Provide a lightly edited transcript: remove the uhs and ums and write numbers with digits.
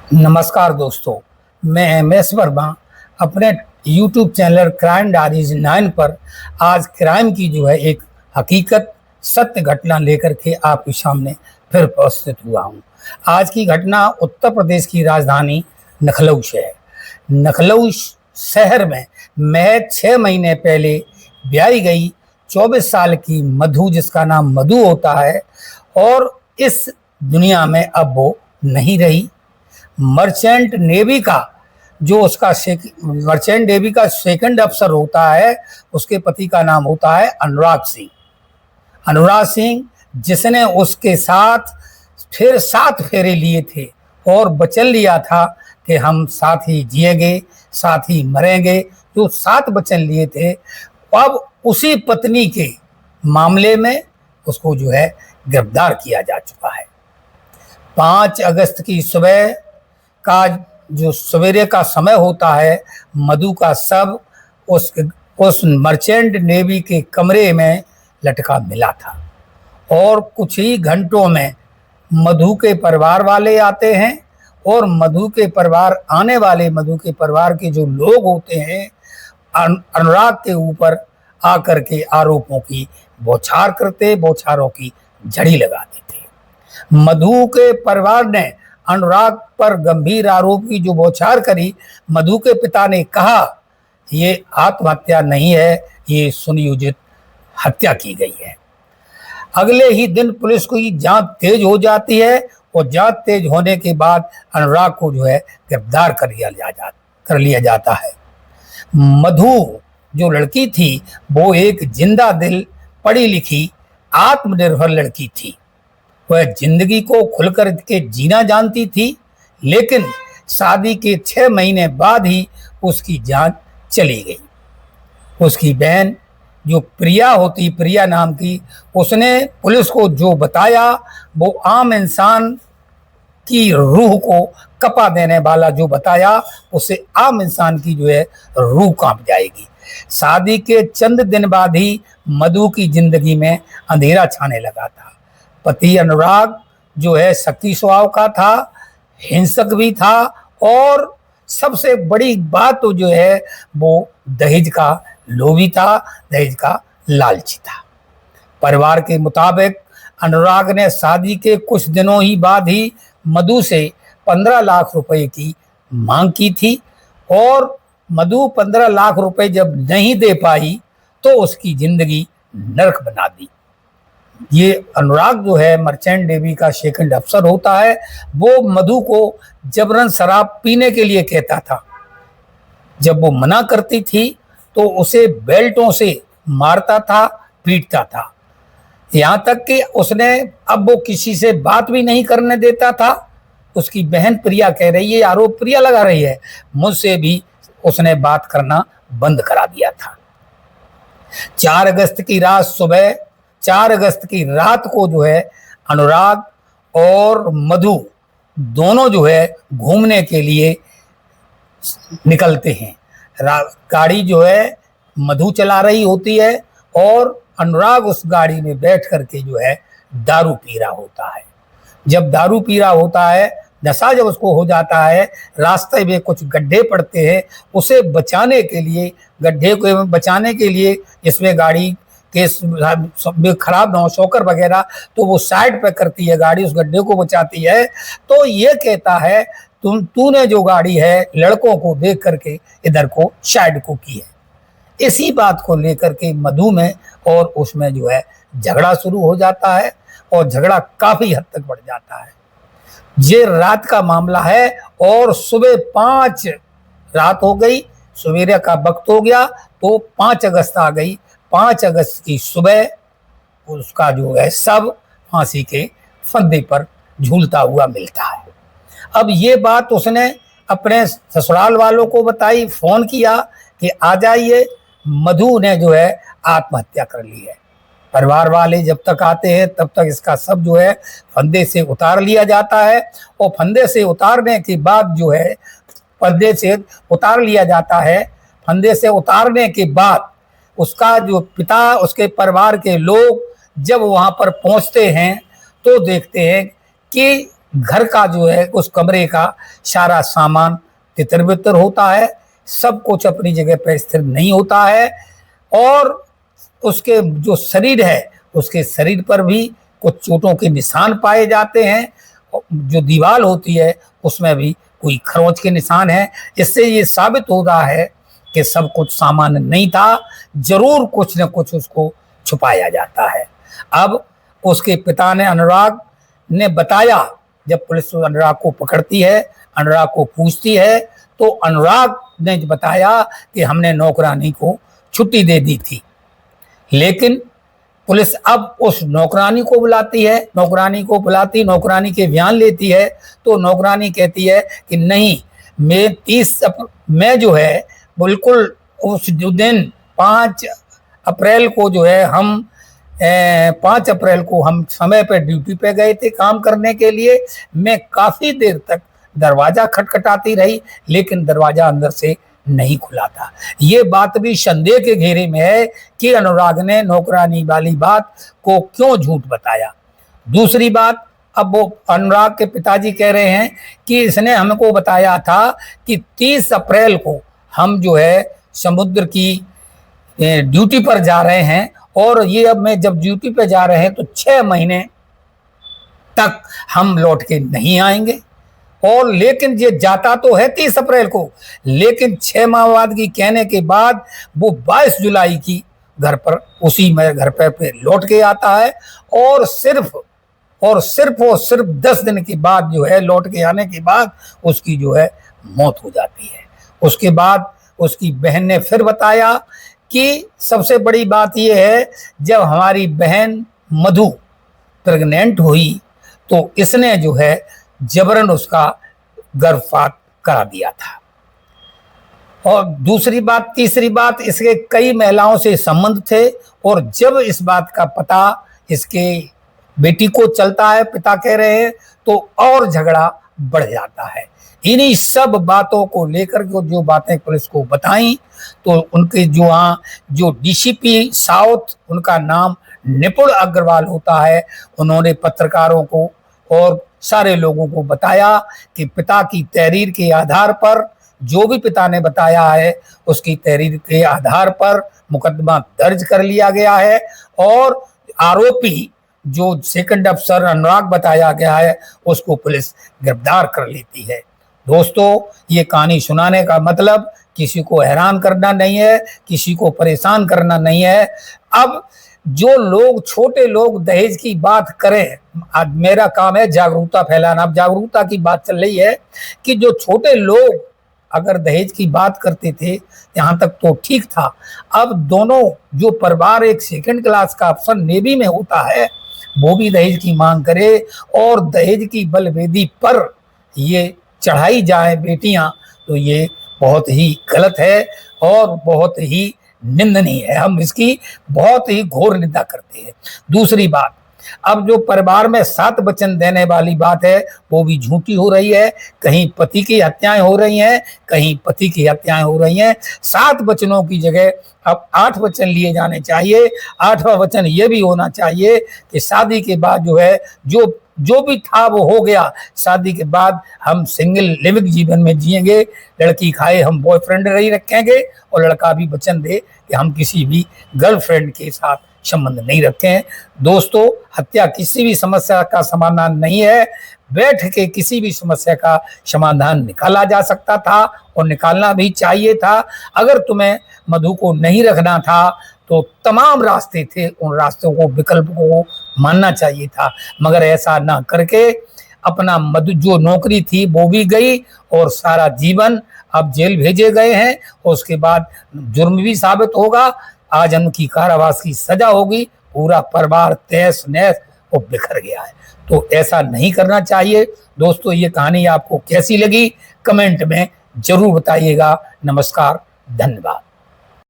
नमस्कार दोस्तों, मैं एम.एस. वर्मा अपने YouTube चैनल क्राइम डायरीज 9 पर आज क्राइम की एक हकीकत सत्य घटना लेकर के आपके सामने फिर उपस्थित हुआ हूँ। आज की घटना उत्तर प्रदेश की राजधानी लखनऊ से है। लखनऊ शहर में महज 6 महीने पहले ब्याही गई 24 साल की मधु, जिसका नाम मधु होता है, और इस दुनिया में अब वो नहीं रही। मर्चेंट नेवी का मर्चेंट नेवी का सेकंड अफसर होता है, उसके पति का नाम होता है अनुराग सिंह, जिसने उसके साथ फिर 7 फेरे लिए थे और वचन लिया था कि हम साथ ही जिएंगे, साथ ही मरेंगे। जो 7 वचन लिए थे, अब उसी पत्नी के मामले में उसको गिरफ्तार किया जा चुका है। 5 अगस्त की सुबह का जो सवेरे का समय होता है, मधु का शव उस मर्चेंट नेवी के कमरे में लटका मिला था और कुछ ही घंटों में मधु के परिवार वाले आते हैं और मधु के परिवार के जो लोग होते हैं, अनुराग के ऊपर आकर के आरोपों की बौछारों की झड़ी लगा देते हैं। मधु के परिवार ने अनुराग पर गंभीर आरोप की जो बौछार करी। मधु के पिता ने कहा ये आत्महत्या नहीं है, ये सुनियोजित हत्या की गई है। अगले ही दिन पुलिस की जांच तेज हो जाती है और जांच तेज होने के बाद अनुराग को गिरफ्तार कर लिया जाता है। मधु जो लड़की थी, वो एक जिंदा दिल, पढ़ी लिखी, आत्मनिर्भर लड़की थी। वह जिंदगी को खुलकर के जीना जानती थी, लेकिन शादी के 6 महीने बाद ही उसकी जान चली गई। उसकी बहन जो प्रिया नाम की, उसने पुलिस को जो बताया वो आम इंसान की रूह को कपा देने वाला जो बताया, उससे आम इंसान की रूह कांप जाएगी। शादी के चंद दिन बाद ही मधु की जिंदगी में अंधेरा छाने लगा था। पति अनुराग शक्ति स्वभाव का था, हिंसक भी था और सबसे बड़ी बात तो वो दहेज का लोभी था, दहेज का लालची था। परिवार के मुताबिक अनुराग ने शादी के कुछ दिनों ही बाद ही मधु से 15 लाख रुपए की मांग की थी और मधु 15 लाख रुपए जब नहीं दे पाई तो उसकी जिंदगी नरक बना दी। ये अनुराग मर्चेंट नेवी का सेकंड अफसर होता है। वो मधु को जबरन शराब पीने के लिए कहता था। जब वो मना करती थी तो उसे बेल्टों से मारता था, पीटता था, यहाँ तक कि अब वो किसी से बात भी नहीं करने देता था। उसकी बहन प्रिया कह रही है, आरोप प्रिया लगा रही है, मुझसे भी उसने बात करना बंद करा दिया था। 4 अगस्त की रात को अनुराग और मधु दोनों घूमने के लिए निकलते हैं। गाड़ी मधु चला रही होती है और अनुराग उस गाड़ी में बैठ करके दारू पी रहा होता है। जब दारू पी रहा होता है, नशा जब उसको हो जाता है, रास्ते में कुछ गड्ढे पड़ते हैं, उसे बचाने के लिए, गड्ढे को बचाने के लिए, इसमें गाड़ी के खराब ना हो, शॉकर वगैरह, तो वो साइड पे करती है गाड़ी, उस गड्ढे को बचाती है। तो ये कहता है तूने जो गाड़ी है लड़कों को देख करके इधर को साइड को की है। इसी बात को लेकर के मधु में और उसमें झगड़ा शुरू हो जाता है और झगड़ा काफी हद तक बढ़ जाता है। ये रात का मामला है और सुबह 5 रात हो गई, सवेरे का वक्त हो गया तो 5 अगस्त आ गई। 5 अगस्त की सुबह उसका शव फांसी के फंदे पर झूलता हुआ मिलता है। अब ये बात उसने अपने ससुराल वालों को बताई, फोन किया कि आ जाइए, मधु ने आत्महत्या कर ली है। परिवार वाले जब तक आते हैं तब तक इसका सब फंदे से उतार लिया जाता है और फंदे से उतारने के बाद फंदे से उतारने के बाद उसका पिता, उसके परिवार के लोग जब वहां पर पहुंचते हैं तो देखते हैं कि घर का जो है उस कमरे का सारा सामान तितर बितर होता है, सब कुछ अपनी जगह पर स्थिर नहीं होता है, और उसके जो शरीर है उसके शरीर पर भी कुछ चोटों के निशान पाए जाते हैं। जो दीवार होती है उसमें भी कोई खरोंच के निशान है। इससे ये साबित हो रहा है कि सब कुछ सामान्य नहीं था, जरूर कुछ न कुछ उसको छुपाया जाता है। अब उसके पिता ने, अनुराग ने बताया, जब पुलिस अनुराग को पकड़ती है, अनुराग को पूछती है, तो अनुराग ने बताया कि हमने नौकरानी को छुट्टी दे दी थी। लेकिन पुलिस अब उस नौकरानी को बुलाती है, नौकरानी के बयान लेती है, तो नौकरानी कहती है कि नहीं, मैं जो है बिल्कुल उस दिन 5 अप्रैल को जो है हम 5 अप्रैल को हम समय पर ड्यूटी पे गए थे काम करने के लिए। मैं काफ़ी देर तक दरवाज़ा खटखटाती रही, लेकिन दरवाज़ा अंदर से नहीं खुला था। ये बात भी संदेह के घेरे में है कि अनुराग ने नौकरानी वाली बात को क्यों झूठ बताया। दूसरी बात, अब वो अनुराग के पिताजी कह रहे हैं कि इसने हमको बताया था कि 30 अप्रैल को हम जो है समुद्र की ड्यूटी पर जा रहे हैं, और ये अब मैं जब ड्यूटी पे जा रहे हैं तो 6 महीने तक हम लौट के नहीं आएंगे। और लेकिन ये जाता तो है 30 अप्रैल को, लेकिन 6 माह बाद की कहने के बाद वो 22 जुलाई की घर पर, उसी में घर पे लौट के आता है, और सिर्फ 10 दिन के बाद जो है, लौट के आने के बाद उसकी जो है मौत हो जाती है। उसके बाद उसकी बहन ने फिर बताया कि सबसे बड़ी बात यह है, जब हमारी बहन मधु प्रेग्नेंट हुई तो इसने जो है जबरन उसका गर्भपात करा दिया था। और दूसरी बात, तीसरी बात, इसके कई महिलाओं से संबंध थे, और जब इस बात का पता इसके बेटी को चलता है, पिता कह रहे हैं, तो और झगड़ा बढ़ जाता है। इन्हीं सब बातों को लेकर जो बातें पुलिस को बताई, तो उनके जो डीसीपी साउथ, उनका नाम निपुण अग्रवाल होता है, उन्होंने पत्रकारों को और सारे लोगों को बताया कि पिता की तहरीर के आधार पर, जो भी पिता ने बताया है उसकी तहरीर के आधार पर मुकदमा दर्ज कर लिया गया है, और आरोपी जो सेकंड अफसर अनुराग बताया गया है उसको पुलिस गिरफ्तार कर लेती है। दोस्तों, ये कहानी सुनाने का मतलब किसी को हैरान करना नहीं है, किसी को परेशान करना नहीं है। अब जो लोग, छोटे लोग दहेज की बात करें, आज मेरा काम है जागरूकता फैलाना। अब जागरूकता की बात चल रही है कि जो छोटे लोग अगर दहेज की बात करते थे, यहाँ तक तो ठीक था। अब दोनों जो परिवार एक सेकंड क्लास का अफसर नेवी में होता है, वो भी दहेज की मांग करे और दहेज की बलवेदी पर ये चढ़ाई जाए बेटियां, तो ये बहुत ही गलत है और बहुत ही निंदनीय है। हम इसकी बहुत ही घोर निंदा करते हैं। दूसरी बात, अब जो परिवार में 7 वचन देने वाली बात है वो भी झूठी हो रही है। कहीं पति की हत्याएं हो रही हैं, कहीं पति की हत्याएं हो रही हैं। 7 वचनों की जगह अब 8 वचन लिए जाने चाहिए। 8वां वचन ये भी होना चाहिए कि शादी के बाद जो है जो भी था वो हो गया, शादी के बाद हम सिंगल लिविंग जीवन में जिएंगे। लड़की खाए हम बॉयफ्रेंड नहीं रखेंगे, और लड़का भी वचन दे कि हम किसी भी गर्लफ्रेंड के साथ संबंध नहीं रखते हैं। दोस्तों, हत्या किसी भी समस्या का समाधान नहीं है। बैठ के किसी भी समस्या का समाधान निकाला जा सकता था और निकालना भी चाहिए था। अगर तुम्हें मधु को नहीं रखना था तो तमाम रास्ते थे, उन रास्तों को, विकल्प को मानना चाहिए था, मगर ऐसा ना करके अपना मधु जो नौकरी थी वो भी गई और सारा जीवन अब जेल भेजे गए हैं। और उसके बाद जुर्म भी साबित होगा, आज उनकी कारावास की सजा होगी। पूरा परिवार तहस नहस और बिखर गया है। तो ऐसा नहीं करना चाहिए। दोस्तों, ये कहानी आपको कैसी लगी कमेंट में जरूर बताइएगा। नमस्कार, धन्यवाद।